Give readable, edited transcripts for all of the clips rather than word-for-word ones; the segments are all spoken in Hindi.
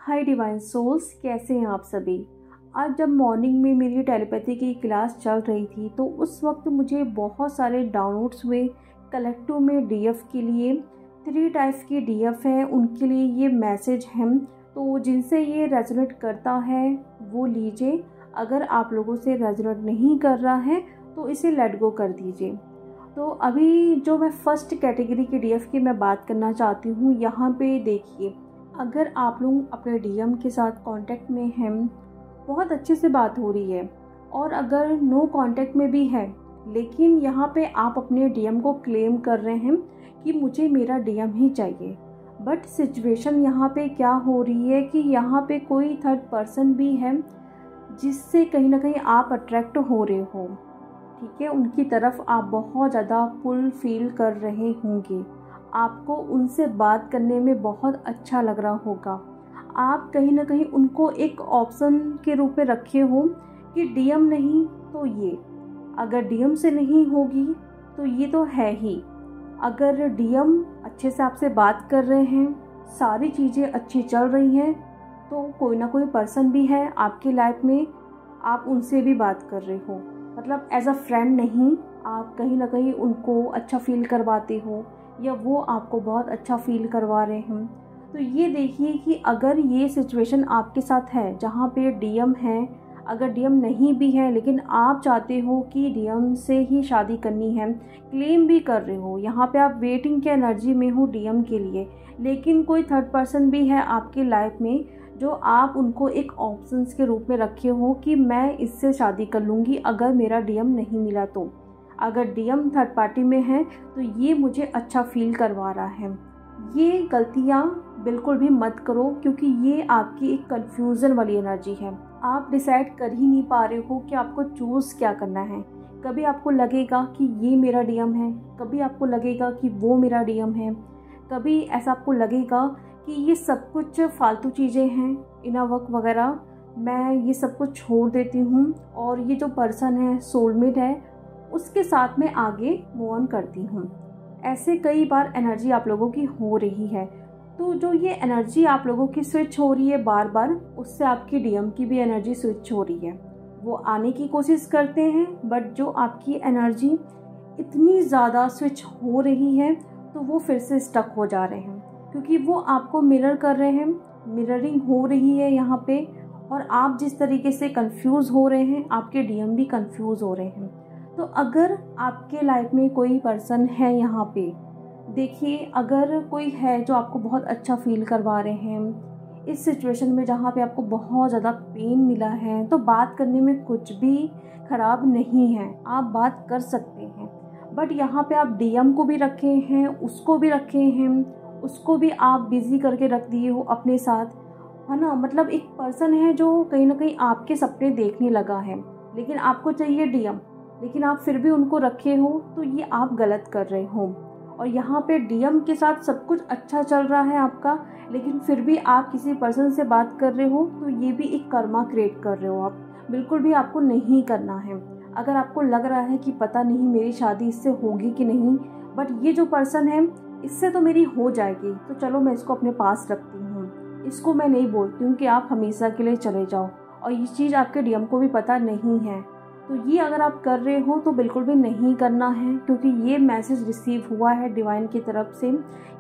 हाय डिवाइन सोल्स, कैसे हैं आप सभी। आज जब मॉर्निंग में मेरी टेलीपैथी की क्लास चल रही थी तो उस वक्त मुझे बहुत सारे डाउनलोड्स हुए। कलेक्टिव में डीएफ के लिए 3 टाइप्स की डीएफ हैं, उनके लिए ये मैसेज हैं। तो जिनसे ये रेजोनेट करता है वो लीजिए, अगर आप लोगों से रेजोनेट नहीं कर रहा है तो इसे लेट गो कर दीजिए। तो अभी जो मैं फर्स्ट कैटेगरी की डीएफ की मैं बात करना चाहती हूँ, यहाँ पे देखिए, अगर आप लोग अपने डीएम के साथ कांटेक्ट में हैं, बहुत अच्छे से बात हो रही है, और अगर नो कांटेक्ट में भी है लेकिन यहाँ पे आप अपने डीएम को क्लेम कर रहे हैं कि मुझे मेरा डीएम ही चाहिए, बट सिचुएशन यहाँ पे क्या हो रही है कि यहाँ पे कोई थर्ड पर्सन भी है जिससे कहीं ना कहीं आप अट्रैक्ट हो रहे हो। ठीक है, उनकी तरफ आप बहुत ज़्यादा पुल फील कर रहे होंगे, आपको उनसे बात करने में बहुत अच्छा लग रहा होगा। आप कहीं ना कहीं उनको एक ऑप्शन के रूप में रखे हो कि डीएम नहीं तो ये, अगर डीएम से नहीं होगी तो ये तो है ही। अगर डीएम अच्छे से आपसे बात कर रहे हैं, सारी चीज़ें अच्छी चल रही हैं, तो कोई ना कोई पर्सन भी है आपकी लाइफ में, आप उनसे भी बात कर रहे हो, मतलब एज अ फ्रेंड नहीं, आप कहीं ना कहीं उनको अच्छा फील करवाते हो या वो आपको बहुत अच्छा फील करवा रहे हैं। तो ये देखिए कि अगर ये सिचुएशन आपके साथ है जहाँ पे डीएम है, अगर डीएम नहीं भी है लेकिन आप चाहते हो कि डीएम से ही शादी करनी है, क्लेम भी कर रहे हो, यहाँ पे आप वेटिंग के एनर्जी में हो डीएम के लिए, लेकिन कोई थर्ड पर्सन भी है आपकी लाइफ में जो आप उनको एक ऑप्शंस के रूप में रखे हो कि मैं इससे शादी कर लूँगी अगर मेरा डीएम नहीं मिला तो। अगर डीएम थर्ड पार्टी में है तो ये मुझे अच्छा फील करवा रहा है। ये गलतियाँ बिल्कुल भी मत करो, क्योंकि ये आपकी एक कन्फ्यूज़न वाली एनर्जी है। आप डिसाइड कर ही नहीं पा रहे हो कि आपको चूज़ क्या करना है। कभी आपको लगेगा कि ये मेरा डीएम है, कभी आपको लगेगा कि वो मेरा डीएम है, कभी ऐसा आपको लगेगा कि ये सब कुछ फालतू चीज़ें हैं, इनर वर्क वगैरह, मैं ये सब कुछ छोड़ देती हूँ और ये जो पर्सन है, सोलमेट है, उसके साथ में आगे मूव ऑन करती हूँ। ऐसे कई बार एनर्जी आप लोगों की हो रही है। तो जो ये एनर्जी आप लोगों की स्विच हो रही है बार बार, उससे आपकी डीएम की भी एनर्जी स्विच हो रही है। वो आने की कोशिश करते हैं, बट जो आपकी एनर्जी इतनी ज़्यादा स्विच हो रही है तो वो फिर से स्टक हो जा रहे हैं, क्योंकि वो आपको मिरर कर रहे हैं, मिररिंग हो रही है यहाँ पे, और आप जिस तरीके से कंफ्यूज हो रहे हैं आपके डीएम भी कंफ्यूज हो रहे हैं। तो अगर आपके लाइफ में कोई पर्सन है यहाँ पे, देखिए, अगर कोई है जो आपको बहुत अच्छा फील करवा रहे हैं इस सिचुएशन में जहाँ पे आपको बहुत ज़्यादा पेन मिला है, तो बात करने में कुछ भी ख़राब नहीं है, आप बात कर सकते हैं। बट यहाँ पे आप डीएम को भी रखे हैं, उसको भी रखे हैं, उसको भी आप बिज़ी करके रख दिए हो अपने साथ, है ना। मतलब एक पर्सन है जो कहीं ना कहीं आपके सपने देखने लगा है, लेकिन आपको चाहिए डीएम, लेकिन आप फिर भी उनको रखे हो, तो ये आप गलत कर रहे हो। और यहाँ पे डीएम के साथ सब कुछ अच्छा चल रहा है आपका, लेकिन फिर भी आप किसी पर्सन से बात कर रहे हो, तो ये भी एक कर्मा क्रिएट कर रहे हो आप, बिल्कुल भी आपको नहीं करना है। अगर आपको लग रहा है कि पता नहीं मेरी शादी इससे होगी कि नहीं, बट ये जो पर्सन है इससे तो मेरी हो जाएगी, तो चलो मैं इसको अपने पास रखती हूँ, इसको मैं नहीं बोलती हूँ कि आप हमेशा के लिए चले जाओ, और ये चीज़ आपके डीएम को भी पता नहीं है। तो ये अगर आप कर रहे हो तो बिल्कुल भी नहीं करना है, क्योंकि ये मैसेज रिसीव हुआ है डिवाइन की तरफ से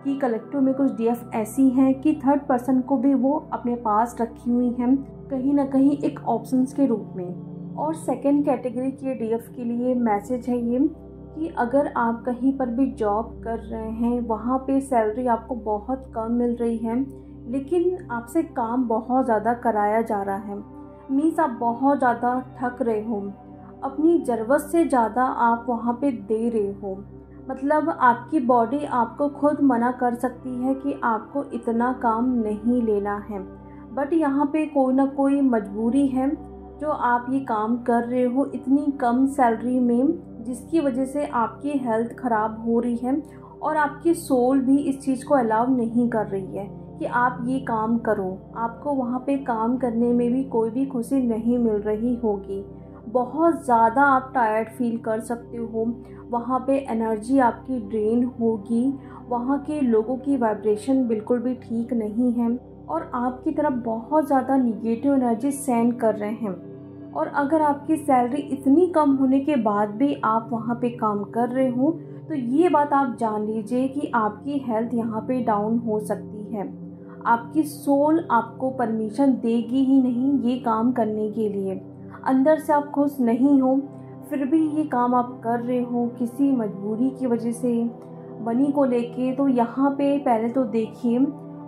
कि कलेक्टिव में कुछ डीएफ ऐसी हैं कि थर्ड पर्सन को भी वो अपने पास रखी हुई हैं, कहीं ना कहीं एक ऑप्शंस के रूप में। और सेकंड कैटेगरी के डीएफ के लिए मैसेज है ये कि अगर आप कहीं पर भी जॉब कर रहे हैं, वहाँ पे सैलरी आपको बहुत कम मिल रही है, लेकिन आपसे काम बहुत ज़्यादा कराया जा रहा है, मीन्स आप बहुत ज़्यादा थक रहे हो, अपनी ज़रूरत से ज़्यादा आप वहाँ पे दे रहे हो, मतलब आपकी बॉडी आपको खुद मना कर सकती है कि आपको इतना काम नहीं लेना है, बट यहाँ पे कोई ना कोई मजबूरी है जो आप ये काम कर रहे हो इतनी कम सैलरी में, जिसकी वजह से आपकी हेल्थ ख़राब हो रही है, और आपकी सोल भी इस चीज़ को अलाउ नहीं कर रही है कि आप ये काम करो। आपको वहाँ पे काम करने में भी कोई भी खुशी नहीं मिल रही होगी, बहुत ज़्यादा आप टायर्ड फील कर सकते हो, वहाँ पे एनर्जी आपकी ड्रेन होगी, वहाँ के लोगों की वाइब्रेशन बिल्कुल भी ठीक नहीं है। और आपकी तरफ बहुत ज़्यादा निगेटिव एनर्जी सेंड कर रहे हैं। और अगर आपकी सैलरी इतनी कम होने के बाद भी आप वहाँ पे काम कर रहे हो, तो ये बात आप जान लीजिए कि आपकी हेल्थ यहाँ पे डाउन हो सकती है। आपकी सोल आपको परमिशन देगी ही नहीं ये काम करने के लिए। अंदर से आप खुश नहीं हो, फिर भी ये काम आप कर रहे हो किसी मजबूरी की वजह से, मनी को लेके। तो यहाँ पे पहले तो देखिए,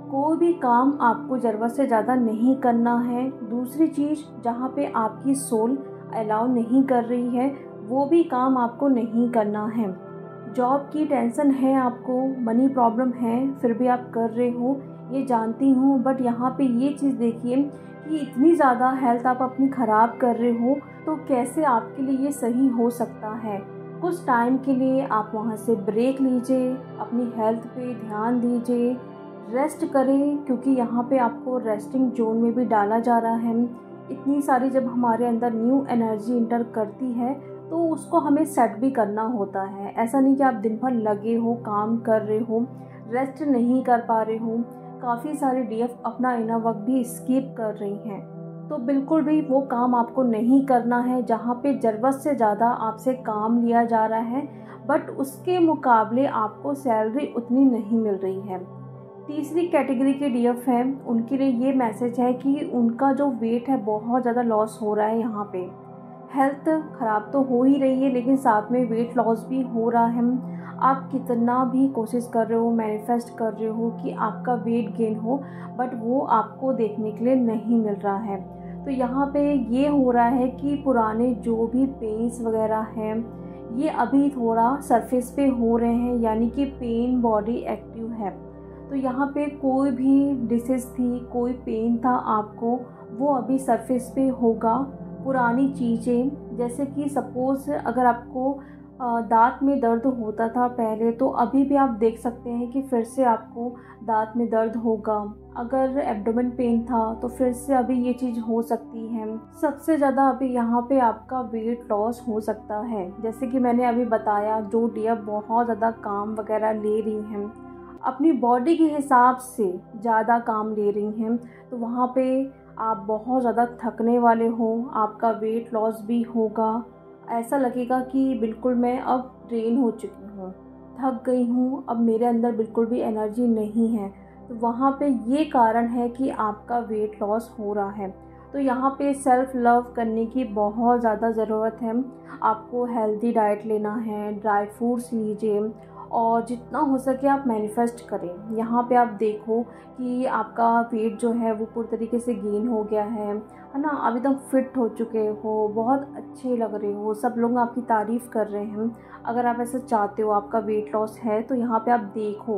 कोई भी काम आपको ज़रूरत से ज़्यादा नहीं करना है। दूसरी चीज़, जहाँ पे आपकी सोल अलाउ नहीं कर रही है वो भी काम आपको नहीं करना है। जॉब की टेंशन है आपको, मनी प्रॉब्लम है, फिर भी आप कर रहे हो, ये जानती हूँ। बट यहाँ पे ये चीज़ देखिए कि इतनी ज़्यादा हेल्थ आप अपनी ख़राब कर रहे हो, तो कैसे आपके लिए ये सही हो सकता है। कुछ टाइम के लिए आप वहाँ से ब्रेक लीजिए, अपनी हेल्थ पे ध्यान दीजिए, रेस्ट करें, क्योंकि यहाँ पे आपको रेस्टिंग जोन में भी डाला जा रहा है। इतनी सारी जब हमारे अंदर न्यू एनर्जी इंटर करती है तो उसको हमें सेट भी करना होता है। ऐसा नहीं कि आप दिन भर लगे हो, काम कर रहे हो, रेस्ट नहीं कर पा रहे हो। काफ़ी सारे डीएफ अपना इनर वर्क भी स्किप कर रही हैं, तो बिल्कुल भी वो काम आपको नहीं करना है जहाँ पे ज़रूरत से ज़्यादा आपसे काम लिया जा रहा है, बट उसके मुकाबले आपको सैलरी उतनी नहीं मिल रही है। तीसरी कैटेगरी के डीएफ हैं, उनके लिए ये मैसेज है कि उनका जो वेट है बहुत ज़्यादा लॉस हो रहा है। यहाँ पे हेल्थ ख़राब तो हो ही रही है, लेकिन साथ में वेट लॉस भी हो रहा है। आप कितना भी कोशिश कर रहे हो, मैनिफेस्ट कर रहे हो कि आपका वेट गेन हो, बट वो आपको देखने के लिए नहीं मिल रहा है। तो यहाँ पे ये हो रहा है कि पुराने जो भी पेन्स वगैरह हैं ये अभी थोड़ा सरफेस पे हो रहे हैं, यानी कि पेन बॉडी एक्टिव है। तो यहाँ पे कोई भी डिसीज़ थी, कोई पेन था आपको, वो अभी सरफेस पे होगा। पुरानी चीज़ें, जैसे कि सपोज़ अगर आपको दांत में दर्द होता था पहले, तो अभी भी आप देख सकते हैं कि फिर से आपको दांत में दर्द होगा। अगर एब्डोमेन पेन था तो फिर से अभी ये चीज़ हो सकती है। सबसे ज़्यादा अभी यहाँ पे आपका वेट लॉस हो सकता है। जैसे कि मैंने अभी बताया, जो डीएफ बहुत ज़्यादा काम वगैरह ले रही हैं, अपनी बॉडी के हिसाब से ज़्यादा काम ले रही हैं, तो वहाँ पे आप बहुत ज़्यादा थकने वाले हो, आपका वेट लॉस भी होगा। ऐसा लगेगा कि बिल्कुल मैं अब ड्रेन हो चुकी हूँ, थक गई हूँ, अब मेरे अंदर बिल्कुल भी एनर्जी नहीं है। तो वहाँ पे ये कारण है कि आपका वेट लॉस हो रहा है। तो यहाँ पे सेल्फ़ लव करने की बहुत ज़्यादा ज़रूरत है। आपको हेल्दी डाइट लेना है, ड्राई फ्रूट्स लीजिए, और जितना हो सके आप मैनिफेस्ट करें। यहाँ पे आप देखो कि आपका वेट जो है वो पूरी तरीके से गेन हो गया है ना, आप एकदम फिट हो चुके हो, बहुत अच्छे लग रहे हो, सब लोग आपकी तारीफ़ कर रहे हैं। अगर आप ऐसा चाहते हो, आपका वेट लॉस है, तो यहाँ पे आप देखो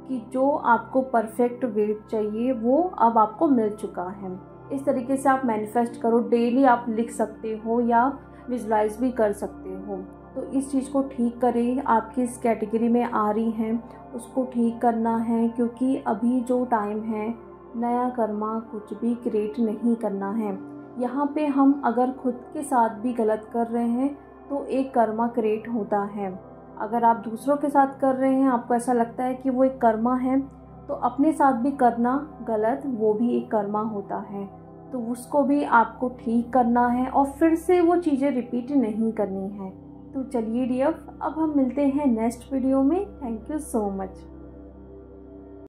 कि जो आपको परफेक्ट वेट चाहिए वो अब आपको मिल चुका है। इस तरीके से आप मैनिफेस्ट करो। डेली आप लिख सकते हो या विजुलाइज भी कर सकते हो। तो इस चीज़ को ठीक करें। आप किस कैटेगरी में आ रही हैं उसको ठीक करना है, क्योंकि अभी जो टाइम है, नया कर्मा कुछ भी क्रिएट नहीं करना है। यहाँ पे हम अगर खुद के साथ भी गलत कर रहे हैं तो एक कर्मा क्रिएट होता है। अगर आप दूसरों के साथ कर रहे हैं, आपको ऐसा लगता है कि वो एक कर्मा है, तो अपने साथ भी करना गलत, वो भी एक कर्मा होता है। तो उसको भी आपको ठीक करना है और फिर से वो चीज़ें रिपीट नहीं करनी है। तो चलिए डियर, अब हम मिलते हैं नेक्स्ट वीडियो में। Thank you so much.